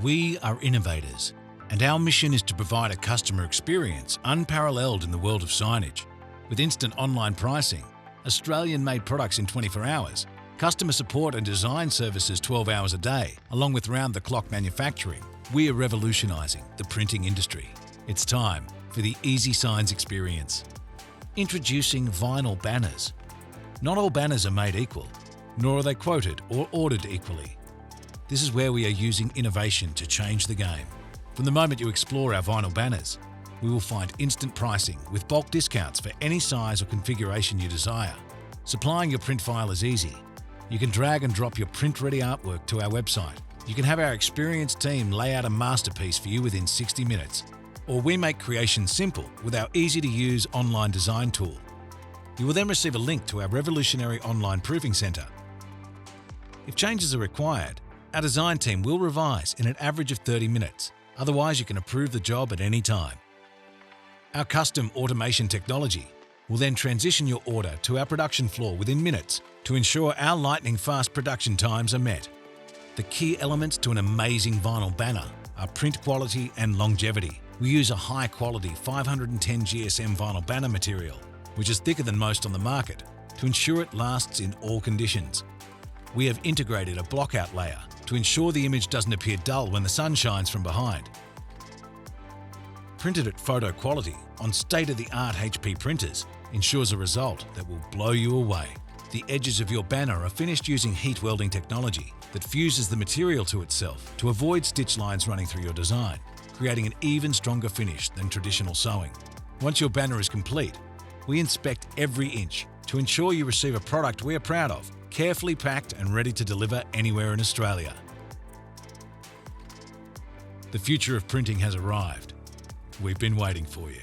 We are innovators, and our mission is to provide a customer experience unparalleled in the world of signage. With instant online pricing, Australian-made products in 24 hours, customer support and design services 12 hours a day, along with round-the-clock manufacturing, we are revolutionising the printing industry. It's time for the Easy Signs experience. Introducing vinyl banners. Not all banners are made equal, nor are they quoted or ordered equally. This is where we are using innovation to change the game. From the moment you explore our vinyl banners, we will find instant pricing with bulk discounts for any size or configuration you desire. Supplying your print file is easy. You can drag and drop your print-ready artwork to our website. You can have our experienced team lay out a masterpiece for you within 60 minutes. Or we make creation simple with our easy-to-use online design tool. You will then receive a link to our revolutionary online proofing centre. If changes are required, our design team will revise in an average of 30 minutes. Otherwise, you can approve the job at any time. Our custom automation technology will then transition your order to our production floor within minutes to ensure our lightning-fast production times are met. The key elements to an amazing vinyl banner are print quality and longevity. We use a high-quality 510 GSM vinyl banner material, which is thicker than most on the market, to ensure it lasts in all conditions. We have integrated a blockout layer to ensure the image doesn't appear dull when the sun shines from behind. Printed at photo quality on state-of-the-art HP printers ensures a result that will blow you away. The edges of your banner are finished using heat welding technology that fuses the material to itself to avoid stitch lines running through your design, creating an even stronger finish than traditional sewing. Once your banner is complete, we inspect every inch to ensure you receive a product we are proud of, carefully packed and ready to deliver anywhere in Australia. The future of printing has arrived. We've been waiting for you.